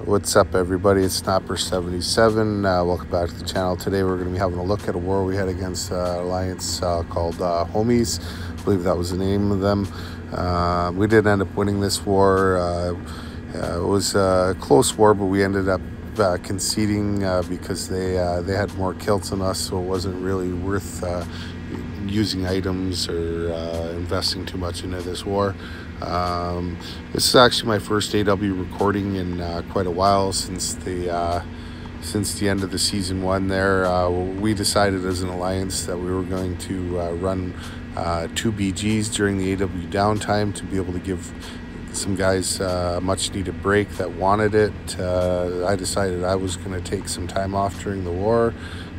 What's up, everybody? It's Snapper77. Welcome back to the channel. Today we're going to be having a look at a war we had against Alliance called H.O.M.I.E.S. I believe that was the name of them. We did end up winning this war. It was a close war, but we ended up conceding because they had more kills than us, so it wasn't really worth using items or investing too much into this war. This is actually my first AW recording in quite a while since the end of the season 1 there. We decided as an alliance that we were going to run 2 BGs during the AW downtime to be able to give some guys a much needed break that wanted it. I decided I was going to take some time off during the war,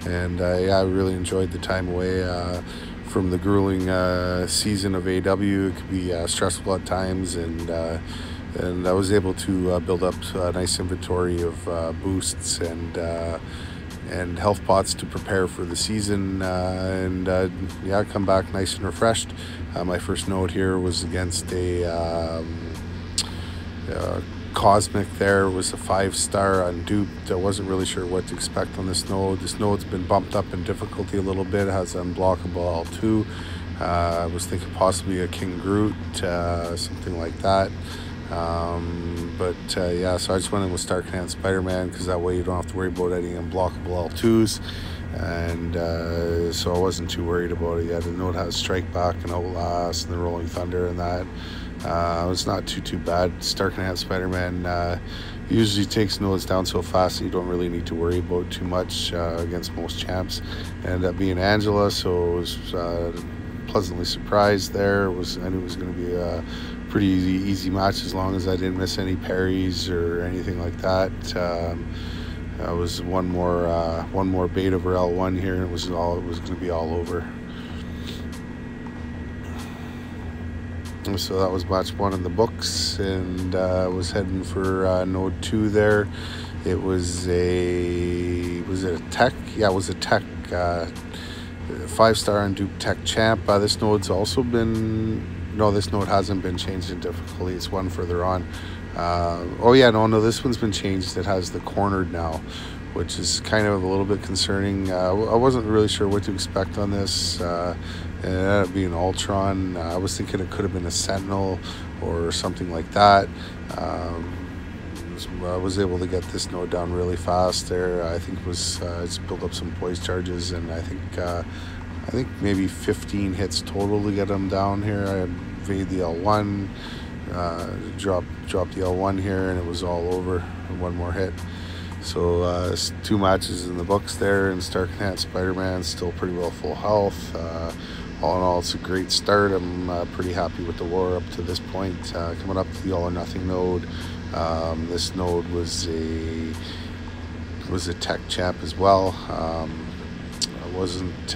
and yeah, I really enjoyed the time away from the grueling season of AW. It could be stressful at times, and I was able to build up a nice inventory of boosts and health pots to prepare for the season, yeah, come back nice and refreshed. My first node here was against a Cosmic. There was a 5-star unduped. I wasn't really sure what to expect on this node. This node's been bumped up in difficulty a little bit. It has unblockable L2. I was thinking possibly a King Groot, something like that. Yeah, so I just went in with Stark Hand Spider-Man because that way you don't have to worry about any unblockable L2s. And so I wasn't too worried about it. Yeah, the node has Strike Back and Outlast and the Rolling Thunder and that. It's not too bad. Stark Hand Spider-Man usually takes nodes down so fast that you don't really need to worry about too much against most champs. Ended up being Angela, so I was pleasantly surprised there. I knew it was going to be a pretty easy match as long as I didn't miss any parries or anything like that. I was one more bait over L1 here, and it was going to be all over. So that was match 1 in the books, and I was heading for node 2 there. It was it a tech? Yeah, it was a tech 5-star unduped tech champ. This node's also been, no, this node hasn't been changed in difficulty. It's one further on. Oh yeah, no, this one's been changed. It has the cornered now, which is kind of a little bit concerning. I wasn't really sure what to expect on this. It ended up being Ultron. I was thinking it could have been a Sentinel or something like that. I was able to get this node down really fast there. I think it was just build up some poise charges, and I think maybe 15 hits total to get them down here. I evade the L1, drop the L1 here, and it was all over. One more hit. So 2 matches in the books there, and Stark Hand Spider-Man still pretty well full health. All in all, it's a great start. I'm pretty happy with the war up to this point. Coming up to the All or Nothing node. This node was a tech champ as well. I wasn't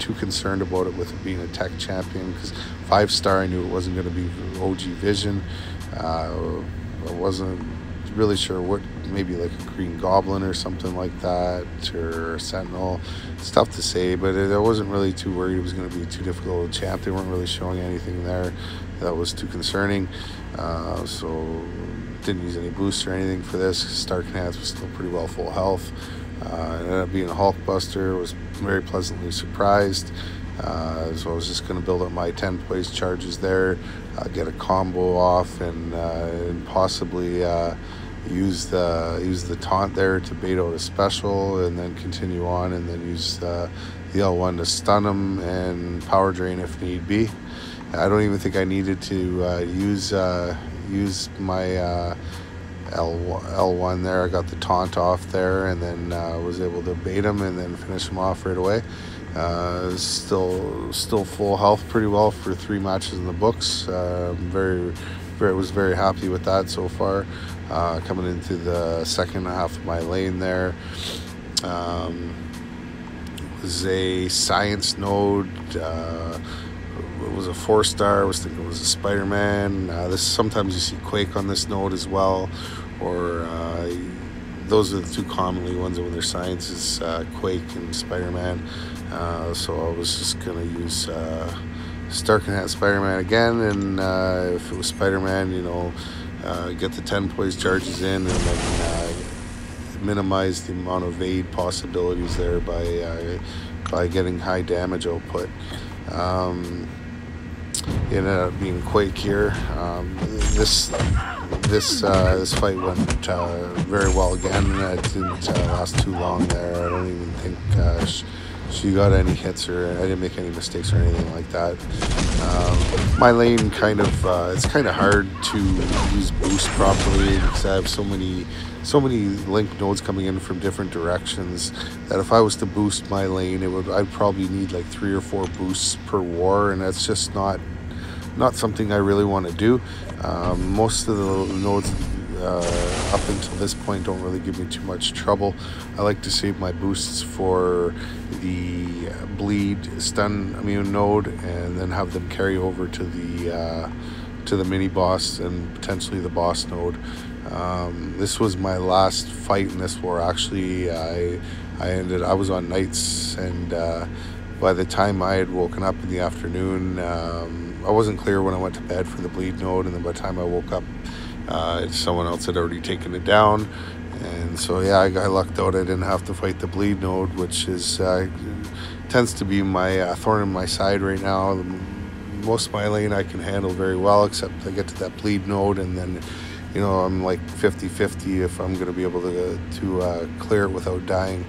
too concerned about it with it being a tech champion because 5-star, I knew it wasn't going to be OG Vision. I wasn't really sure what, maybe like a Green Goblin or something like that, or a Sentinel. It's tough to say, but I wasn't really too worried it was going to be too difficult of a champ. They weren't really showing anything there that was too concerning, so didn't use any boosts or anything for this. Stark Hands was still pretty well full health. It ended up being a Hulkbuster. Was very pleasantly surprised. So I was just going to build up my 10 poise charges there, get a combo off, and possibly use the taunt there to bait out a special, and then continue on, and then use the L1 to stun him and power drain if need be. I don't even think I needed to use my L1 there. I got the taunt off there, and then was able to bait him and then finish him off right away. Still full health pretty well for 3 matches in the books. Was very happy with that so far. Coming into the second half of my lane there, it was a science node. It was a 4-star. I was thinking it was a Spider-Man. Sometimes you see Quake on this node as well, or those are the 2 commonly ones when they're science is Quake and Spider-Man. So I was just gonna use Stark and Hand Spider-Man again, and if it was Spider-Man, you know, get the 10 poise charges in, and then minimize the amount of aid possibilities there by getting high damage output. It ended up being Quake here. This fight went very well again. It didn't last too long there. I don't even think she got any hits, or I didn't make any mistakes or anything like that. My lane kind of it's kind of hard to use boost properly because I have so many link nodes coming in from different directions that if I was to boost my lane, I'd probably need like 3 or 4 boosts per war, and that's just not something I really want to do. Most of the nodes up until this point don't really give me too much trouble. I like to save my boosts for the bleed stun immune node, and then have them carry over to the mini boss and potentially the boss node. This was my last fight in this war. Actually, I was on nights, and by the time I had woken up in the afternoon, I wasn't clear when I went to bed for the bleed node, and then by the time I woke up, someone else had already taken it down. And so yeah, I lucked out. I didn't have to fight the bleed node, which is tends to be my thorn in my side right now. Most of my lane I can handle very well, except I get to that bleed node, and then I'm like 50-50 if I'm going to be able to clear it without dying.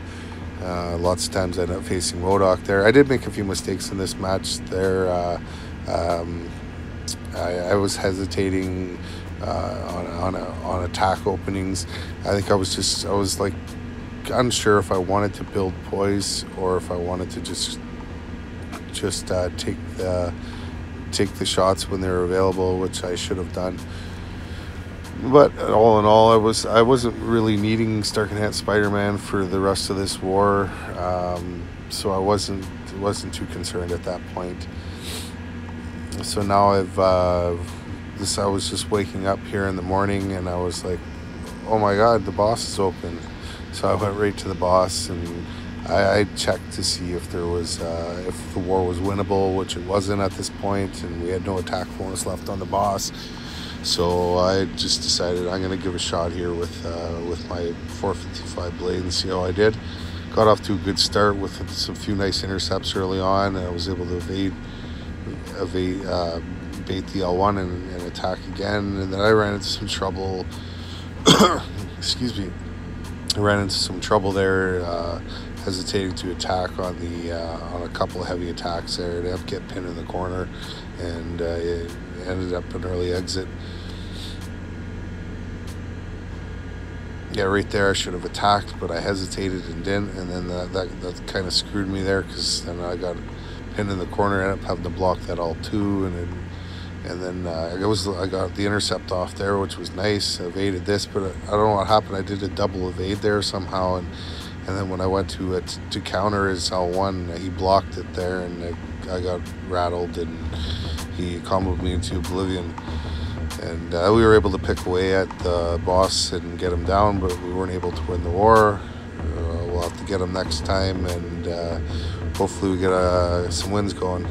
Lots of times I end up facing Modok there. I did make a few mistakes in this match there. I was hesitating on attack openings. I think I was like unsure if I wanted to build poise or if I wanted to just take the shots when they were available, which I should have done. But all in all, I wasn't really needing Stark Enhanced Spider-Man for the rest of this war, so I wasn't too concerned at that point. So now I was just waking up here in the morning, and I was like, oh my god, the boss is open. So I went right to the boss, and I checked to see if there was if the war was winnable, which it wasn't at this point, and we had no attack bonus left on the boss. So I just decided I'm going to give a shot here with my 455 blade and see how I did. Got off to a good start with some few nice intercepts early on, and I was able to bait the L1 and attack again. And then I ran into some trouble. Excuse me. I ran into some trouble there, hesitating to attack on a couple of heavy attacks there. I ended up getting pinned in the corner, and it ended up an early exit. Yeah, right there I should have attacked, but I hesitated and didn't, and then that kind of screwed me there, because then I got pinned in the corner. I ended up having to block that all too, and then I got the intercept off there, which was nice. I evaded this, but I don't know what happened. I did a double evade there somehow, and then when I went to counter his L1, he blocked it there, and I got rattled, and he comboed me into oblivion. And we were able to pick away at the boss and get him down, but we weren't able to win the war. We'll have to get him next time, and hopefully we get some wins going.